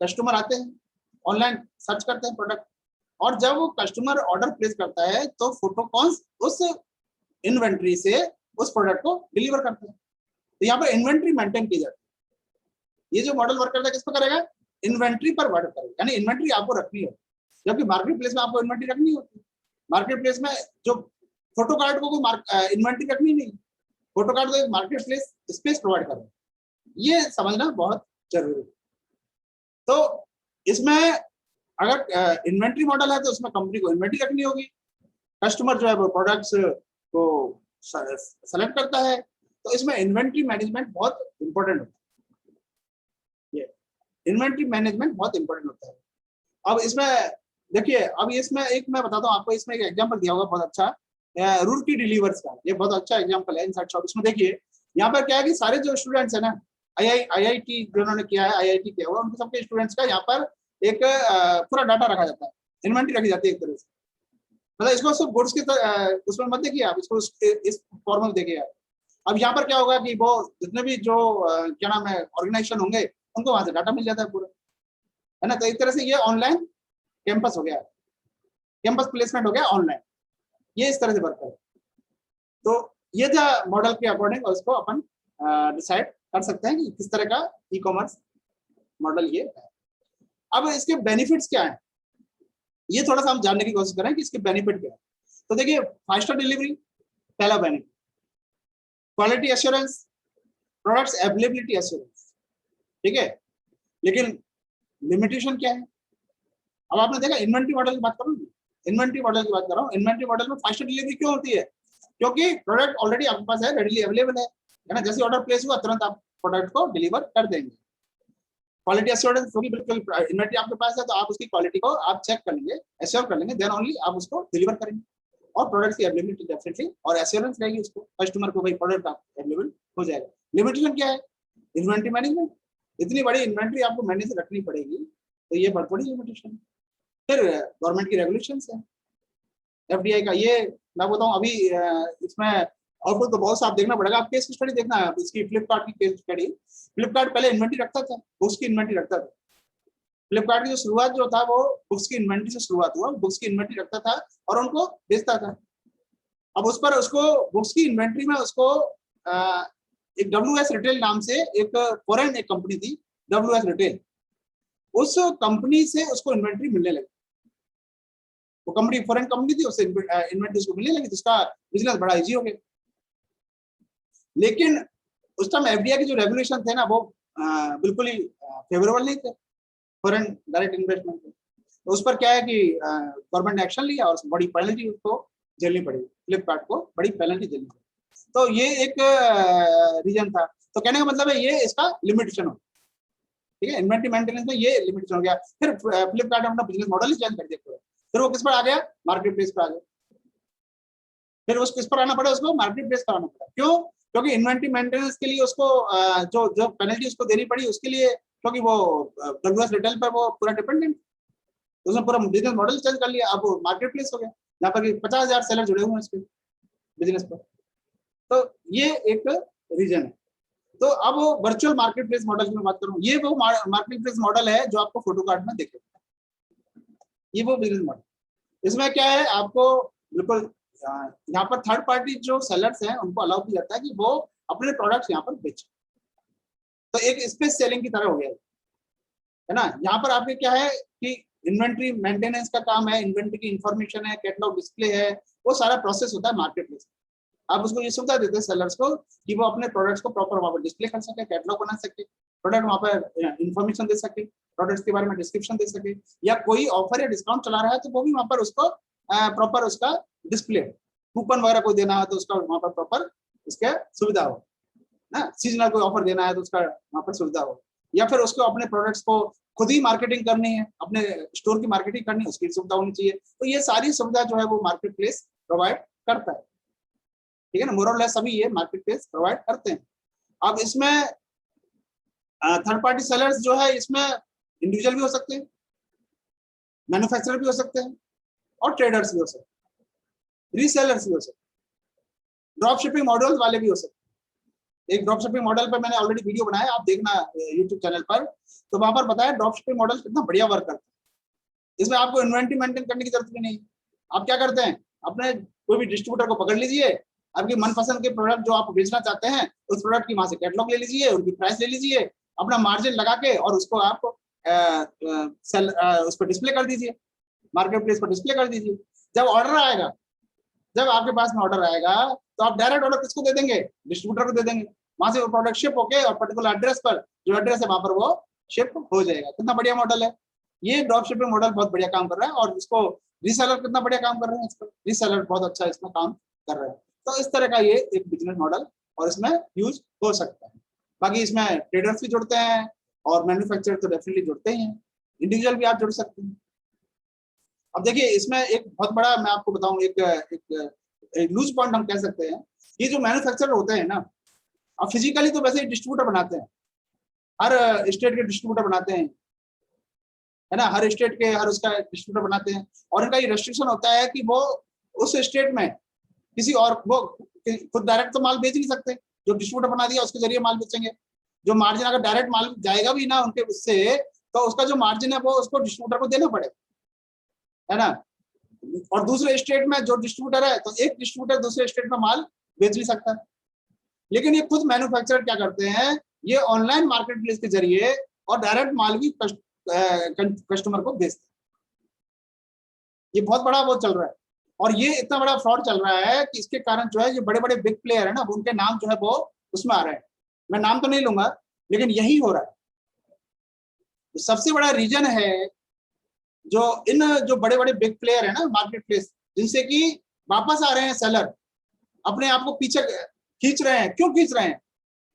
कस्टमर आते हैं, ऑनलाइन सर्च करते हैं प्रोडक्ट, और जब वो कस्टमर ऑर्डर प्लेस करता है तो फोटोकॉन्स उस इन्वेंट्री से उस प्रोडक्ट को डिलीवर करते हैं। तो यहाँ पर इन्वेंट्री मेंटेन की जाती है। ये जो मॉडल वर्क करता है किस पर करेगा, इन्वेंट्री पर वर्क करेगा, यानी इन्वेंट्री आपको रखनी है, जबकि मार्केट प्लेस में आपको इन्वेंट्री रखनी होती है। मार्केट प्लेस में जो फोटो कार्ड को कोई इन्वेंट्री रखनी नहीं, फोटो कार्ड को एक मार्केट प्लेस स्पेस प्रोवाइड कर रहा है, ये समझना बहुत जरूरी है। तो इसमें अगर इन्वेंट्री मॉडल है तो उसमें कंपनी को इन्वेंट्री रखनी होगी, कस्टमर जो है वो प्रोडक्ट्स को सेलेक्ट करता है, तो इसमें इन्वेंट्री मैनेजमेंट बहुत इंपॉर्टेंट होता है। ये इन्वेंट्री मैनेजमेंट बहुत इंपॉर्टेंट होता है। अब इसमें देखिए, अब इसमें एक मैं बताता हूँ आपको, इसमें एक एग्जांपल दिया होगा बहुत अच्छा, रुड़की डिलीवर्स का, ये बहुत अच्छा एग्जांपल है इनसाइड शॉप। इसमें देखिए यहाँ पर क्या है कि सारे जो स्टूडेंट्स है ना, आईआईटी जिन्होंने किया है, आईआईटी किया हुआ, उनके सबके स्टूडेंट्स का यहाँ पर एक पूरा डाटा रखा जाता है, इन्वेंट्री रखी जाती है एक तरह से। मतलब इसको सिर्फ गुड्स की उसमें मत देखिए आप, इसको इस फॉर्म में देखिए आप। अब यहाँ पर क्या होगा कि वो जितने भी जो क्या नाम है ऑर्गेनाइजेशन होंगे, उनको वहां से डाटा मिल जाता है पूरा, है ना। तो एक तरह से ये ऑनलाइन कैंपस हो गया, कैंपस प्लेसमेंट हो गया ऑनलाइन, ये इस तरह से वर्क है। तो ये था मॉडल के अकॉर्डिंग, उसको अपन डिसाइड कर सकते हैं कि किस तरह का ई कॉमर्स मॉडल ये है। अब इसके बेनिफिट्स क्या है, ये थोड़ा सा हम जानने की कोशिश करें कि इसके बेनिफिट क्या है। तो देखिए, 5 स्टार डिलीवरी पहला benefit, quality assurance, products availability assurance, ठीक है। लेकिन लिमिटेशन क्या है, अब आपने देखा इन्वेंट्री मॉडल की बात करूँ, इन्वेंट्री मॉडल की बात कर रहा हूँ, इन्वेंट्री मॉडल में 5 स्टार डिलीवरी क्यों होती है, क्योंकि प्रोडक्ट ऑलरेडी आपके पास है, रेडीली अवेलेबल है ना। जैसे ऑर्डर प्लेस हुआ तुरंत आप प्रोडक्ट को डिलीवर कर देंगे। क्वालिटी एश्योरेंस, क्योंकि बिल्कुल इन्वेंट्री आपके पास है तो आप उसकी क्वालिटी को आप चेक कर लेंगे, एश्योर कर लेंगे, देन ओनली आप उसको डिलीवर करेंगे। और प्रोडक्ट की अवेलेबिलिटी डेफिनेटली और एश्योरेंस रहेगी उसको, कस्टमर को भाई प्रोडक्ट अवेलेबल हो जाएगा। लिमिटेशन क्या है, इन्वेंट्री मैनेजमेंट, इतनी बड़ी इन्वेंट्री आपको मैनेज रखनी पड़ेगी, तो ये बहुत बड़ी लिमिटेशन है। फिर गवर्नमेंट की रेगुलेशंस है, एफडीआई का, ये मैं बताऊं अभी इसमें आउटपुट तो बहुत सा आप देखना पड़ेगा, आप केस स्टडी देखना है इसकी, फ्लिपकार्ट की केस स्टडी। फ्लिपकार्ट पहले इन्वेंट्री रखता था, बुक्स की इन्वेंट्री रखता था। फ्लिपकार्ट की जो शुरुआत जो था वो बुक्स की इन्वेंट्री से शुरुआत हुआ, बुक्स की इन्वेंट्री रखता था और उनको बेचता था। अब उस पर उसको बुक्स की इन्वेंट्री में उसको एक WS रिटेल नाम से एक फॉरेन एक कंपनी थी, WS रिटेल, उस कंपनी से उसको इन्वेंट्री मिलने लगी। वो कंपनी फॉरेन कंपनी थी, उससे इन्वेंट्री उसको मिलने लगी, तो उसका बिजनेस बड़ा इजी हो गया। लेकिन उस टाइम एफडीआई की जो रेगुलेशन थे ना, वो बिल्कुल ही फेवरेबल नहीं थे फॉरेन डायरेक्ट इन्वेस्टमेंट के। तो उस पर क्या है कि गवर्नमेंट ने एक्शन लिया और बड़ी पेनल्टी उसको झेलनी पड़ी, फ्लिपकार्ट को बड़ी पेनल्टी झेलनी पड़ी। तो ये एक रीजन था। तो कहने का मतलब है ये इसका लिमिटेशन हो, ठीक है, इन्वेंट्री मेंटेनेंस में ये लिमिटेशन हो गया। फिर फ्लिपकार्ट ने अपना बिजनेस मॉडल ही चेंज कर दिया पूरा। फिर वो किस पर आ गया, मार्केट प्लेस पर आ गया। फिर उसको किस पर आना पड़ा, उसको मार्केट प्लेस पर आना पड़ा। क्यों, क्योंकि इन्वेंट्री मेंटेनेंस के लिए उसको जो जो पेनल्टी उसको देनी पड़ी उसके लिए, क्योंकि वो WS रिटेल पर वो पूरा डिपेंडेंट, उसने पूरा बिजनेस मॉडल चेंज कर लिया। अब वो मार्केट प्लेस हो गया, यहाँ पर 50,000 सेलर जुड़े हुए हैं इसके बिजनेस पर। तो ये एक रीजन है। तो अब वर्चुअल मार्केट प्लेस मॉडल की मैं बात करूँ, ये वो मार्केट प्लेस मॉडल है जो आपको फोटो कार्ड में दिखेगा, ये वो बिजनेस मॉडल। इसमें क्या है, आपको बिल्कुल यहाँ पर थर्ड पार्टी जो सेलर्स हैं उनको अलाउ किया जाता है कि वो अपने प्रोडक्ट्स यहाँ पर बेचें। तो एक स्पेस सेलिंग की तरह हो गया है ना। यहाँ पर आपके क्या है कि इन्वेंट्री मेंटेनेंस का काम है, इन्वेंट्री की इंफॉर्मेशन है, कैटलॉग डिस्प्ले है, वो सारा प्रोसेस होता है मार्केट प्लेस। आप उसको ये सुविधा देते हैं सेलर्स को कि वो अपने प्रोडक्ट्स को प्रॉपर वहाँ पर डिस्प्ले कर सके, कैटलॉग बना सके, प्रोडक्ट वहाँ पर इंफॉर्मेशन दे सके, प्रोडक्ट्स के बारे में डिस्क्रिप्शन दे सके, या कोई ऑफर या डिस्काउंट चला रहा है तो वो भी वहाँ पर उसको प्रॉपर उसका डिस्प्ले, कूपन वगैरह कोई देना है तो उसका वहाँ पर प्रॉपर उसका सुविधा हो ना, सीजनल कोई ऑफर देना है तो उसका वहाँ पर सुविधा हो, या फिर उसको अपने प्रोडक्ट्स को खुद ही मार्केटिंग करनी है, अपने स्टोर की मार्केटिंग करनी है, उसकी सुविधा होनी चाहिए। तो ये सारी सुविधा जो है वो मार्केट प्लेस प्रोवाइड करता है, ठीक है ना, मोर और लेस सभी ये मार्केट प्लेस प्रोवाइड करते हैं। अब इसमें थर्ड पार्टी सेलर्स जो है इसमें इंडिविजुअल भी हो सकते हैं, मैन्युफैक्चरर भी हो सकते हैं, और ट्रेडर्स भी हो सकते हैं, रीसेलर्स भी हो सकते हैं, ड्रॉप शिपिंग मॉडल्स वाले भी हो सकते हैं। एक ड्रॉप शिपिंग मॉडल पर मैंने ऑलरेडी वीडियो बनाया, आप देखना YouTube चैनल पर, तो वहां पर बताया ड्रॉप शिपिंग मॉडल कितना बढ़िया वर्क करता है। इसमें आपको इन्वेंट्री मेंटेन करने की जरूरत भी नहीं। आप क्या करते हैं, अपने कोई भी डिस्ट्रीब्यूटर को पकड़ लीजिए, आपकी मनपसंद के प्रोडक्ट जो आप बेचना चाहते हैं उस प्रोडक्ट की वहां से कैटलॉग ले लीजिए, उनकी प्राइस ले लीजिए, अपना मार्जिन लगा के और उसको आप उस पर डिस्प्ले कर दीजिए, मार्केट प्लेस पर डिस्प्ले कर दीजिए। जब ऑर्डर आएगा, जब आपके पास में ऑर्डर आएगा तो आप डायरेक्ट ऑर्डर किसको दे देंगे, डिस्ट्रीब्यूटर को दे देंगे, वहां से वो प्रोडक्ट शिप होके और पर्टिकुलर एड्रेस पर, जो एड्रेस है वहां पर वो शिप हो जाएगा। कितना बढ़िया मॉडल है ये, ड्रॉप शिपिंग मॉडल बहुत बढ़िया काम कर रहा है। और इसको रीसेलर कितना बढ़िया काम कर रहे हैं, इस पर रीसेलर बहुत अच्छा इसमें काम कर रहे हैं। तो इस तरह का ये एक बिजनेस मॉडल और इसमें यूज हो सकता है। बाकी इसमें ट्रेडर्स भी जुड़ते हैं और मैन्युफैक्चरर तो डेफिनेटली जुड़ते ही हैं, इंडिविजुअल भी आप जुड़ सकते हैं। अब देखिए इसमें एक बहुत बड़ा मैं आपको बताऊं, एक लूज पॉइंट हम कह सकते हैं, ये जो मैन्युफैक्चरर होते हैं ना, अब फिजिकली तो वैसे ही डिस्ट्रीब्यूटर बनाते हैं, हर स्टेट के डिस्ट्रीब्यूटर बनाते हैं, है ना, हर स्टेट के हर उसका डिस्ट्रीब्यूटर बनाते हैं। और इनका ये रेस्ट्रिक्शन होता है कि वो उस स्टेट में किसी और, वो खुद डायरेक्ट तो माल बेच नहीं सकते, जो डिस्ट्रीब्यूटर बना दिया उसके जरिए माल बेचेंगे। जो मार्जिन अगर डायरेक्ट माल जाएगा भी ना उनके उससे, तो उसका जो मार्जिन है वो उसको डिस्ट्रीब्यूटर को देना पड़ेगा, है ना। और दूसरे स्टेट में जो डिस्ट्रीब्यूटर है, तो एक डिस्ट्रीब्यूटर दूसरे स्टेट में माल बेच नहीं सकता। लेकिन ये खुद मैन्युफैक्चरर क्या करते हैं, ये ऑनलाइन मार्केट प्लेस के जरिए और डायरेक्ट माल भी कस्टमर को बेचते हैं। ये बहुत बड़ा वो चल रहा है और ये इतना बड़ा फ्रॉड चल रहा है कि इसके कारण जो है ये बड़े बड़े बिग प्लेयर है ना, उनके नाम जो है वो उसमें आ रहे हैं। मैं नाम तो नहीं लूंगा, लेकिन यही हो रहा है। तो सबसे बड़ा रीजन है जो इन जो बड़े बड़े बिग प्लेयर है ना मार्केट प्लेस, जिनसे कि वापस आ रहे हैं सेलर, अपने आप को पीछे खींच रहे हैं। क्यों खींच रहे हैं?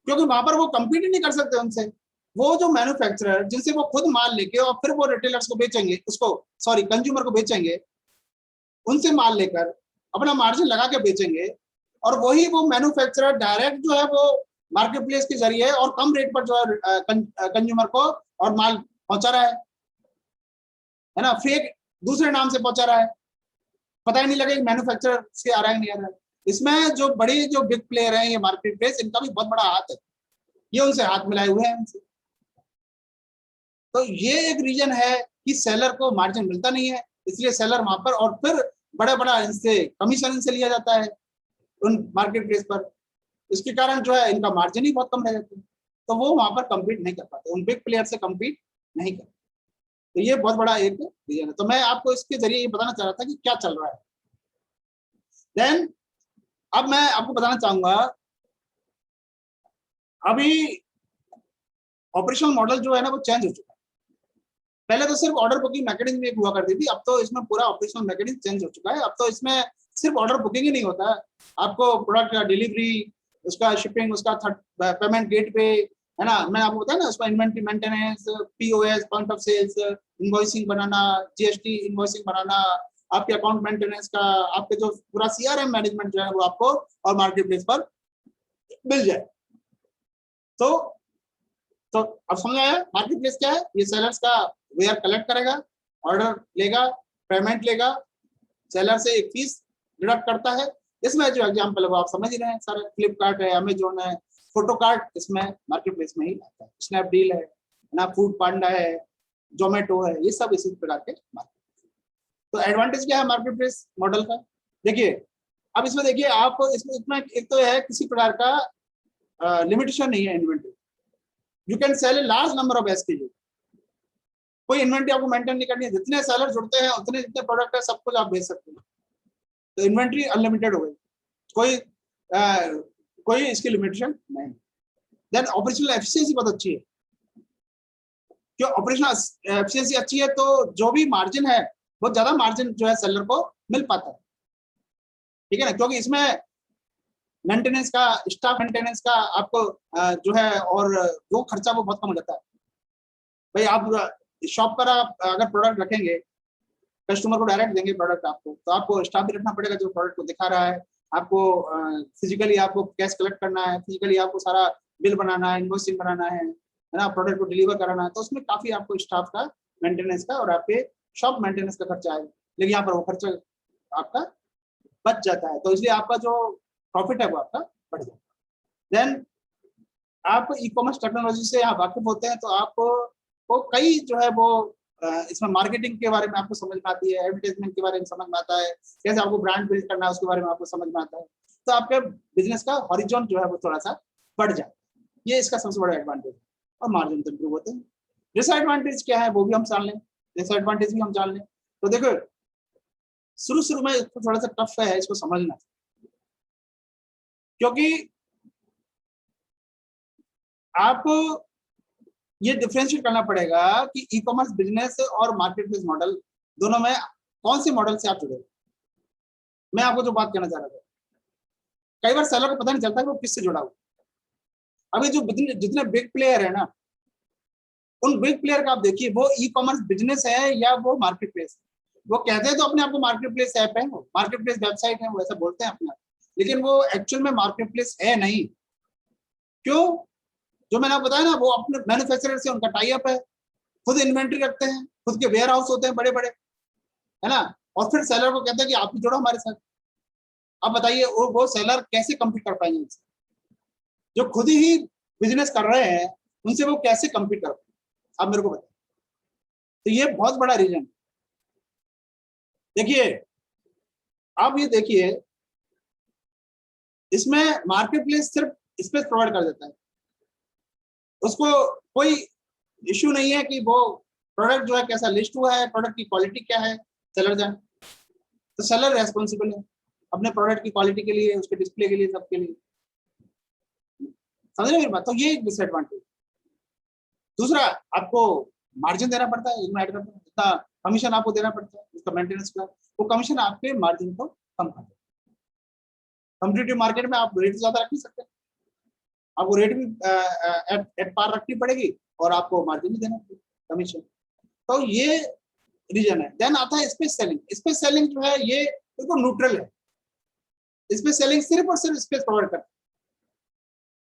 क्योंकि वहां पर वो कम्पीट ही नहीं कर सकते उनसे। वो जो मैन्युफैक्चरर जिनसे वो खुद माल लेके और फिर वो रिटेलर्स को बेचेंगे, उसको सॉरी कंज्यूमर को बेचेंगे, उनसे माल लेकर अपना मार्जिन लगा के बेचेंगे, और वही वो मैन्युफैक्चरर डायरेक्ट जो है वो मार्केट प्लेस के जरिए और कम रेट पर जो है कंज्यूमर को और माल पहुंचा रहा है ना, फेक दूसरे नाम से पहुंचा रहा है, पता ही नहीं लगे मैन्युफैक्चरर से आ रहा है नहीं आ रहा है। इसमें जो बड़ी जो बिग प्लेयर है ये मार्केट प्लेस, इनका भी बहुत बड़ा हाथ है, ये उनसे हाथ मिलाए हुए हैं उनसे। तो ये एक रीजन है कि सेलर को मार्जिन मिलता नहीं है, इसलिए सेलर वहां पर, और फिर बड़ा बड़ा इनसे कमीशन इनसे लिया जाता है उन मार्केट प्लेस पर। इसके कारण जो है इनका मार्जिन ही बहुत कम रह जाता है, तो वो वहां पर कम्पीट नहीं कर पाते, उन बिग प्लेयर से कम्पीट नहीं कर। तो ये बहुत बड़ा एक रीजन है। तो मैं आपको इसके जरिए ये बताना चाह रहा था कि क्या चल रहा है। देन अब मैं आपको बताना चाहूंगा, अभी ऑपरेशनल मॉडल जो है ना वो चेंज हो चुका है। पहले तो सिर्फ ऑर्डर बुकिंग मैकेनिज्म एक हुआ करती थी, अब तो इसमें पूरा ऑपरेशनल मैकेनिज्म चेंज हो चुका है। अब तो इसमें सिर्फ ऑर्डर बुकिंग ही नहीं होता है, आपको प्रोडक्ट का डिलीवरी, उसका शिपिंग, उसका पेमेंट गेट पे, है ना, मैं आपको बताया ना, उसका inventory maintenance, POS point of sales, invoicing बनाना, जीएसटी इनवॉइसिंग बनाना, आपके अकाउंट मेंटेनेंस का, आपके जो पूरा सीआरएम मैनेजमेंट जो है वो आपको और मार्केट प्लेस पर मिल जाए। तो अब समझ आया मार्केट प्लेस क्या है। ये सेलर्स का वेयर कलेक्ट करेगा, ऑर्डर लेगा, पेमेंट लेगा, सेलर से एक फीस डिडक्ट करता है। इसमें जो एग्जांपल है वो आप समझ ही रहे हैं सारे, फ्लिपकार्ट है, अमेजोन है, फोटोकार्ट इसमें मार्केट प्लेस में ही आता है, स्नैपडील है ना, फूड पांडा है, जोमेटो है, ये सब इसी प्रकार के मार्केट। तो एडवांटेज क्या है मार्केट प्लेस मॉडल का? देखिए अब इसमें देखिए आप, इसमें इतना एक तो है किसी प्रकार का लिमिटेशन नहीं है inventory, you can sell a large number of SKU. कोई इन्वेंट्री आपको मेंटेन नहीं करनी है, जितने सेलर जुड़ते हैं उतने जितने प्रोडक्ट है सब कुछ आप बेच सकते हैं। तो इन्वेंट्री अनलिमिटेड हो गई, कोई इसकी लिमिटेशन नहीं। देन ऑपरेशनल एफिशिएंसी बहुत अच्छी है। क्यों ऑपरेशनल एफिशिएंसी अच्छी है? तो जो भी मार्जिन है बहुत ज्यादा मार्जिन जो है सेलर को मिल पाता है, ठीक है ना, क्योंकि इसमें मेंटेनेंस का, स्टाफ मेंटेनेंस का आपको जो है और वो खर्चा वो बहुत कम हो जाता है। भाई आप शॉप पर आप अगर प्रोडक्ट रखेंगे, कस्टमर को डायरेक्ट देंगे प्रोडक्ट आपको, तो आपको स्टाफ भी रखना पड़ेगा जो प्रोडक्ट को दिखा रहा है, आपको फिजिकली आपको कैश कलेक्ट करना है, फिजिकली आपको सारा बिल बनाना है, इनवॉइसिंग बनाना है ना, प्रोडक्ट को डिलीवर कराना है। तो उसमें काफी आपको स्टाफ का, मेंटेनेंस का और आपके शॉप मेंटेनेंस का खर्चा आएगा, लेकिन यहाँ पर वो खर्चा आपका बच जाता है। तो इसलिए आपका जो प्रॉफिट है वो आपका बढ़ जाता है। देन आप ई कॉमर्स टेक्नोलॉजी से यहाँ वाकिफ होते हैं, तो आपको कई जो है वो इसमें मार्केटिंग के बारे में आपको समझ में आती है, एडवर्टाइजमेंट के बारे में समझ में आता है, कैसे आपको ब्रांड बिल्ड करना है उसके बारे में आपको समझ में आता है, तो आपके बिजनेस का हॉरिजॉन जो है वो थोड़ा सा बढ़ जाए। ये इसका सबसे बड़ा एडवांटेज है, और मार्जिन तो इंप्रूव होते हैं। डिसएडवांटेज क्या है वो भी हम जान लें, डिसएडवांटेज भी हम जान लें। तो देखो शुरू में इसको थोड़ा सा टफ है इसको समझना, क्योंकि आपको ये डिफरेंशिएट करना पड़ेगा कि ई कॉमर्स बिजनेस और मार्केट प्लेस मॉडल दोनों में कौन से मॉडल से आप जुड़े। मैं आपको जो बात कहना चाह रहा था, कई बार सेलर को पता नहीं चलता कि वो किससे जुड़ा हुआ। अभी जो जितने बिग प्लेयर है ना, उन बिग प्लेयर का आप देखिए वो ई कॉमर्स बिजनेस है या वो मार्केट प्लेस है। वो कहते हैं तो अपने आप को मार्केट प्लेस ऐप है, वो मार्केट प्लेस वेबसाइट है, वो ऐसा बोलते हैं अपने आप, लेकिन वो एक्चुअल में मार्केट प्लेस है नहीं। क्यों? जो मैंने आपको बताया ना, वो अपने मैन्युफैक्चरर से उनका टाई अप है, खुद इन्वेंट्री रखते हैं, खुद के वेयर हाउस होते हैं बड़े बड़े, है ना, और फिर सेलर को कहते हैं कि आप भी जुड़ो हमारे साथ। अब बताइए वो सेलर कैसे कम्पीट कर पाएंगे उनसे? जो खुद ही बिजनेस कर रहे हैं उनसे वो कैसे कम्पीट कर पाएंगे? आप मेरे को बताइए। तो ये बहुत बड़ा रीजन। देखिए आप ये देखिए, इसमें मार्केट प्लेस सिर्फ स्पेस प्रोवाइड कर देता है, उसको कोई इश्यू नहीं है कि वो प्रोडक्ट जो है कैसा लिस्ट हुआ है, प्रोडक्ट की क्वालिटी क्या है, सेलर जाने। तो सेलर रेस्पॉन्सिबल है अपने प्रोडक्ट की क्वालिटी के लिए, उसके डिस्प्ले के लिए, सबके लिए। समझ रहे मेरी बात? तो ये एक डिसएडवांटेज। दूसरा, आपको मार्जिन देना पड़ता है, इसमें ऐड करता है, जितना कमीशन आपको देना पड़ता है उसका मेंटेनेंस का, वो कमीशन आपके मार्जिन को कम करता है। कॉम्पिटिटिव मार्केट में आप रेट ज्यादा रख नहीं सकते, आपको रेट भी एट पार रखनी पड़ेगी और आपको मार्जिन भी देना पड़ेगा, कमीशन। तो ये रीजन है। देन आता है स्पेस सेलिंग। स्पेस सेलिंग जो है ये बिल्कुल न्यूट्रल है। स्पेस सेलिंग सिर्फ और सिर्फ स्पेस प्रोवाइड करता है,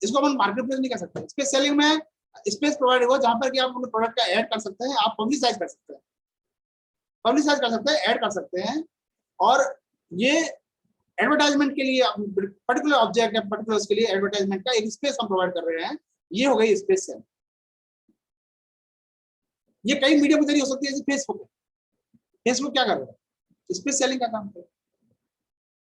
इसको अपन मार्केट प्लेस नहीं कर सकते। स्पेस सेलिंग में स्पेस प्रोवाइड हुआ जहां पर कि आप अपने प्रोडक्ट का ऐड कर सकते हैं, आप पब्लिसाइज कर सकते हैं, पब्लिसाइज कर सकते हैं, ऐड कर सकते हैं, और ये एडवर्टाइजमेंट के लिए पर्टिकुलर ऑब्जेक्ट या पर्टिकुलर उसके लिए एडवर्टाइजमेंट का एक स्पेस हम प्रोवाइड कर रहे हैं। ये हो गई स्पेस सेलिंग। ये कई मीडिया के जरिए हो सकती है, जैसे फेसबुक है। फेसबुक क्या कर रहा है? स्पेस सेलिंग का काम कर रहा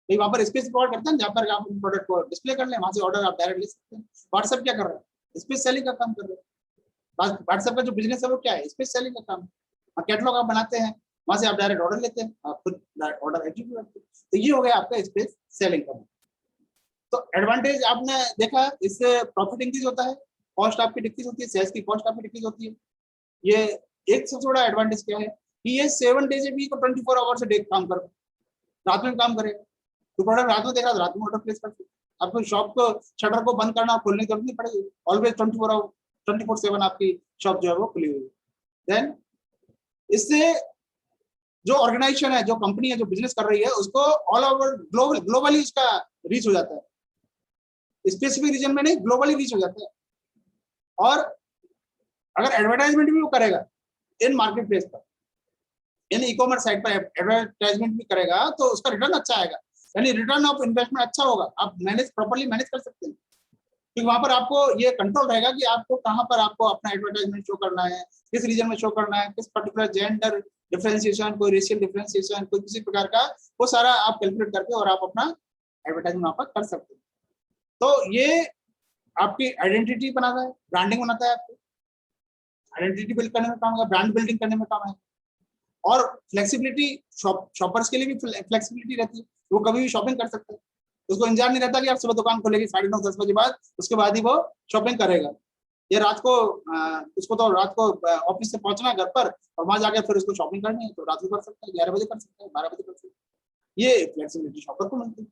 है। वहां पर स्पेस प्रोवाइड करते हैं जहां पर आप प्रोडक्ट को डिस्प्ले कर लें, वहां से ऑर्डर आप डायरेक्ट ले सकते हैं। व्हाट्सएप क्या कर रहा है? स्पेस सेलिंग का काम कर रहा है। व्हाट्सएप का जो बिजनेस है वो क्या है? स्पेस सेलिंग का काम। कैटलॉग आप बनाते हैं, वहां से आप डायरेक्ट ऑर्डर लेते हैं, आप खुद ऑर्डर एग्जीक्यूट करते हैं। तो ये हो गया आपका स्पेस सेलिंग का। तो एडवांटेज आपने देखा, इससे प्रॉफिट इंक्रीज होता है, कॉस्ट आपकी डिक्रीज होती है, सेल्स की कॉस्ट आपकी डिक्रीज होती है। ये एक सबसे बड़ा एडवांटेज क्या है कि ये 7 डेज ए वीक और 24 आवर से डे काम कर, रात में काम करेगा। तो प्रोडक्ट रात में देखा तो रात में ऑर्डर प्लेस करते, आपको शॉप को शटर को बंद करना और खोलने की जरूरत नहीं पड़ेगी। ऑलवेज 24/7 आपकी शॉप जो है वो खुली हुई है। देन इससे जो ऑर्गेनाइजेशन है, जो कंपनी है, जो बिजनेस कर रही है, उसको ऑल ओवर ग्लोबली उसका रीच हो जाता है, स्पेसिफिक रीजन में नहीं, ग्लोबली रीच हो जाता है। और अगर एडवर्टाइजमेंट भी वो करेगा इन मार्केट प्लेस पर, इन ई कॉमर्स साइट पर एडवर्टाइजमेंट भी करेगा, तो उसका रिटर्न अच्छा आएगा, यानी रिटर्न ऑफ इन्वेस्टमेंट अच्छा होगा। आप प्रॉपर्ली मैनेज कर सकते हैं, क्योंकि वहां पर आपको ये कंट्रोल रहेगा कि आपको कहां पर आपको अपना एडवर्टाइजमेंट शो करना है, किस रीजन में शो करना है, किस पर्टिकुलर जेंडर डिफरेंशिएशन, कोई रेशियल डिफरेंशिएशन, कोई किसी प्रकार का, वो सारा आप कैलकुलेट करके और आप अपना एडवर्टाइजमेंट वहां पर कर सकते हैं। तो ये आपकी आइडेंटिटी बनाता है, ब्रांडिंग बनाता है, आपको आइडेंटिटी बिल्ड करने में काम आएगा, ब्रांड बिल्डिंग करने में काम आएगा। और फ्लेक्सिबिलिटी, शॉपर्स के लिए भी फ्लेक्सिबिलिटी रहती है, वो कभी भी शॉपिंग कर सकते हैं। उसको इंतजार नहीं रहता कि आप सुबह दुकान खोलेगी 9:30-10 बजे बाद, उसके बाद ही वो शॉपिंग करेगा। ये रात को उसको तो रात को ऑफिस से पहुंचना है घर पर, और वहां जाके फिर उसको शॉपिंग करनी है, तो रात को कर सकता है, 11 बजे कर सकता है, 12 बजे कर सकता है। ये फ्लेक्सिबिलिटी शॉपर को मिलती है,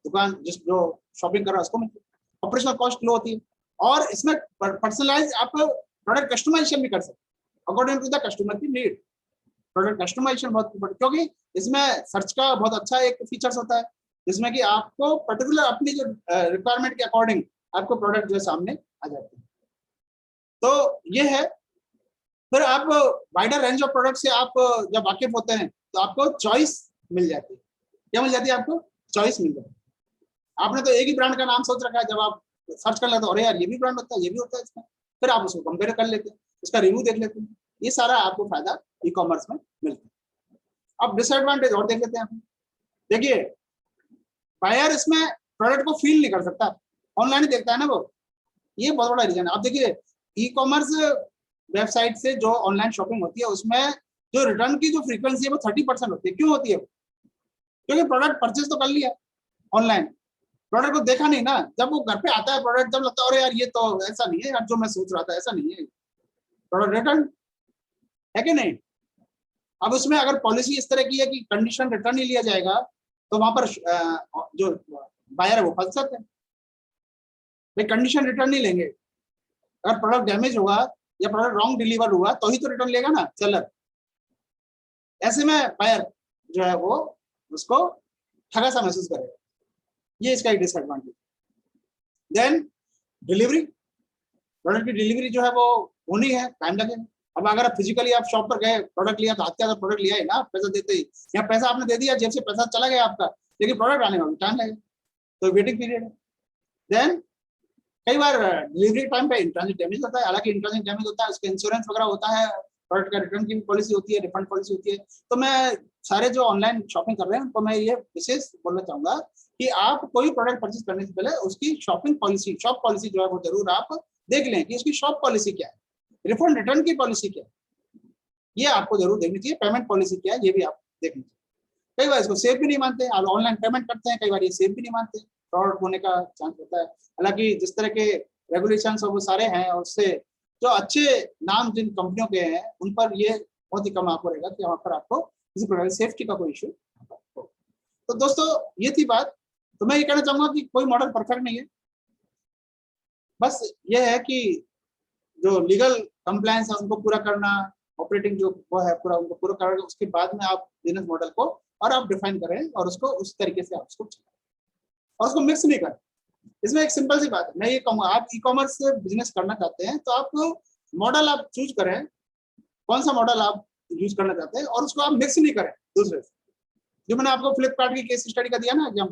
दुकान जो शॉपिंग कर रहा है उसको मिलती है। ऑपरेशनल कॉस्ट लो होती है, और इसमें पर्सनलाइज आप प्रोडक्ट कस्टमाइजेशन भी कर सकते हैं अकॉर्डिंग टू द कस्टमर की नीड। प्रोडक्ट कस्टमाइजेशन बहुत important, क्योंकि इसमें सर्च का बहुत अच्छा एक फीचर्स होता है, जिसमें कि आपको पर्टिकुलर अपनी जो रिक्वायरमेंट के अकॉर्डिंग आपको प्रोडक्ट जो है सामने आ जाते हैं। तो ये है। फिर आप वाइडर रेंज ऑफ प्रोडक्ट से आप जब वाकिफ होते हैं तो आपको चॉइस मिल जाती है। क्या मिल जाती है? आपको चॉइस मिल जाती है। आपने तो एक ही ब्रांड का नाम सोच रखा है, जब आप सर्च कर लेते हो, अरे यार ये भी ब्रांड होता है, ये भी होता है इसमें, फिर आप उसको कंपेयर कर लेते हैं, उसका रिव्यू देख लेते हैं। ये सारा आपको फायदा ई कॉमर्स में मिलते हैं। अब डिसएडवांटेज और देख लेते हैं। देखिए बायर इसमें प्रोडक्ट को फील नहीं कर सकता, ऑनलाइन ही देखता है ना वो, ये बहुत बड़ा रीजन है। अब देखिए ई कॉमर्स वेबसाइट से जो ऑनलाइन शॉपिंग होती है उसमें जो रिटर्न की जो फ्रीक्वेंसी है वो 30% होती है। क्यों होती है? क्योंकि प्रोडक्ट परचेज तो कर लिया ऑनलाइन, प्रोडक्ट को देखा नहीं ना। जब वो घर पे आता है प्रोडक्ट, जब लगता है अरे यार ये तो ऐसा नहीं है यार, जो मैं सोच रहा था ऐसा नहीं है, प्रोडक्ट रिटर्न है कि नहीं। अब उसमें अगर पॉलिसी इस तरह की है कि कंडीशन रिटर्न ही लिया जाएगा तो वहां पर जो बायर है वो फंस सकते हैं। भाई कंडीशन रिटर्न नहीं लेंगे, अगर प्रोडक्ट डैमेज होगा या प्रोडक्ट रॉन्ग डिलीवर हुआ तो ही तो रिटर्न लेगा ना सेलर। ऐसे में बायर जो है वो उसको ठगा सा महसूस करेगा, ये इसका एक डिसएडवांटेज। देन डिलीवरी, प्रोडक्ट की डिलीवरी जो है वो होनी है, टाइम लगेगा। अब अगर आप फिजिकली आप शॉप पर गए, प्रोडक्ट लिया तो हाथ के हाथ प्रोडक्ट लिया है ना, पैसा देते ही, या पैसा आपने दे दिया, जेब से पैसा चला गया आपका, लेकिन प्रोडक्ट आने में टाइम लगेगा, तो वेटिंग पीरियड है। देन कई बार डिलीवरी टाइम पे इंट्रांजिट डैमेज होता है, हालांकि इंट्रांजिट डैमेज होता है उसका इंश्योरेंस वगैरह होता है, प्रोडक्ट का रिटर्न की पॉलिसी होती है, रिफंड पॉलिसी होती है। तो मैं सारे जो ऑनलाइन शॉपिंग कर रहे हैं उनको मैं ये विशेष बोलना चाहूंगा कि आप कोई प्रोडक्ट परचेज करने से पहले उसकी शॉपिंग पॉलिसी, शॉप पॉलिसी जो है वो जरूर आप देख लें कि उसकी शॉप पॉलिसी क्या है, रिफंड रिटर्न की पॉलिसी क्या है, ये आपको जरूर देखनी चाहिए। पेमेंट पॉलिसी क्या है ये भी आप देखनी चाहिए। कई बार इसको सेफ भी नहीं मानते, आप ऑनलाइन पेमेंट करते हैं, कई बार ये सेफ भी नहीं मानते, फ्रॉड होने का चांस होता है। हालांकि जिस तरह के रेगुलेशंस वो सारे हैं, और उससे जो अच्छे नाम जिन कंपनियों के हैं उन पर ये बहुत ही कम आपको रहेगा कि वहां पर आपको किसी प्रकार की सेफ्टी का कोई इशू हो। तो दोस्तों ये थी बात। तो मैं ये कहना चाहूंगा कि कोई मॉडल परफेक्ट नहीं है, बस ये है कि जो लीगल कंप्लायंस है उनको पूरा करना, ऑपरेटिंग जो वो है पूरा उनको पूरा करना, उसके बाद में आप बिजनेस मॉडल को और आप डिफाइन करें और उसको उस तरीके से आप उसको चलाएं और उसको मिक्स नहीं करें। इसमें एक सिंपल सी बात है, मैं ये कहूँगा आप ई कॉमर्स से बिजनेस करना चाहते हैं तो आप मॉडल आप चूज करें, कौन सा मॉडल आप यूज करना चाहते हैं, और उसको आप मिक्स नहीं करें दूसरे से। जो मैंने आपको फ्लिपकार्ट की केस स्टडी का दिया ना एग्जाम,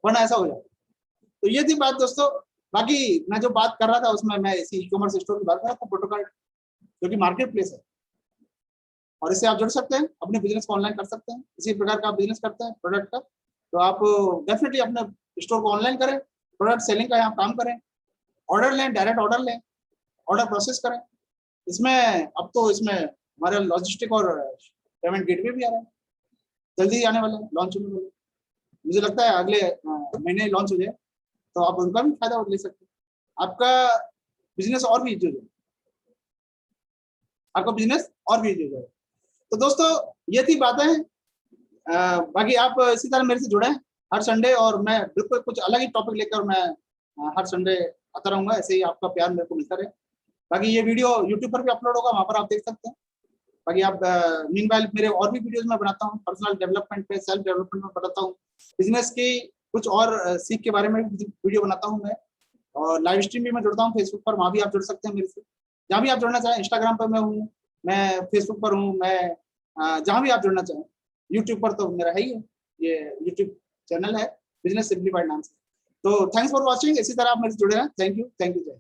वरना ऐसा हो जाता। तो ये थी बात दोस्तों। बाकी मैं जो बात कर रहा था उसमें मैं इसी ई कॉमर्स स्टोर की बात कर रहा था, फोटोकार्ट जो कि मार्केट प्लेस है, और इससे आप जुड़ सकते हैं, अपने बिजनेस को ऑनलाइन कर सकते हैं। इसी प्रकार का आप बिजनेस करते हैं प्रोडक्ट का, तो आप डेफिनेटली अपने स्टोर को ऑनलाइन करें, प्रोडक्ट सेलिंग का यहाँ काम करें, ऑर्डर लें, डायरेक्ट ऑर्डर लें, ऑर्डर प्रोसेस करें। इसमें अब तो इसमें हमारे लॉजिस्टिक और पेमेंट गेटवे भी आ रहा है, जल्दी ही आने वाला है, लॉन्च होने वाला है। मुझे लगता है अगले महीने लॉन्च हो जाए, तो आप उनका भी फायदा ले सकते हैं। आपका बिजनेस और भी ईजी हो जाए, आपका बिजनेस और भी ईजी हो जाए। तो दोस्तों ये थी बातें। बाकी आप इसी तरह मेरे से जुड़े हर संडे, और मैं बिल्कुल कुछ अलग ही टॉपिक लेकर मैं हर संडे आता रहूंगा, ऐसे ही आपका प्यार मेरे को मिलता रहे। बाकी ये वीडियो यूट्यूब पर भी अपलोड होगा, वहां पर आप देख सकते हैं। बाकी आप मीनवाइल मेरे और भी वीडियोस में बनाता हूँ, पर्सनल डेवलपमेंट पे, सेल्फ डेवलपमेंट में बताता हूँ, बिजनेस की कुछ और सीख के बारे में वीडियो बनाता हूँ मैं, और लाइव स्ट्रीम भी मैं जुड़ता हूँ फेसबुक पर, वहाँ भी आप जुड़ सकते हैं मेरे से, जहाँ भी आप जुड़ना चाहें। इंस्टाग्राम पर मैं हूँ, मैं फेसबुक पर हूँ, मैं जहाँ भी आप जुड़ना चाहें। यूट्यूब पर तो मेरा है ही है, ये यूट्यूब चैनल है बिजनेस सिंप्लीफाइड नाम से। तो थैंक्स फॉर वॉचिंग, इसी तरह आप मेरे से जुड़े हैं। थैंक यू जय।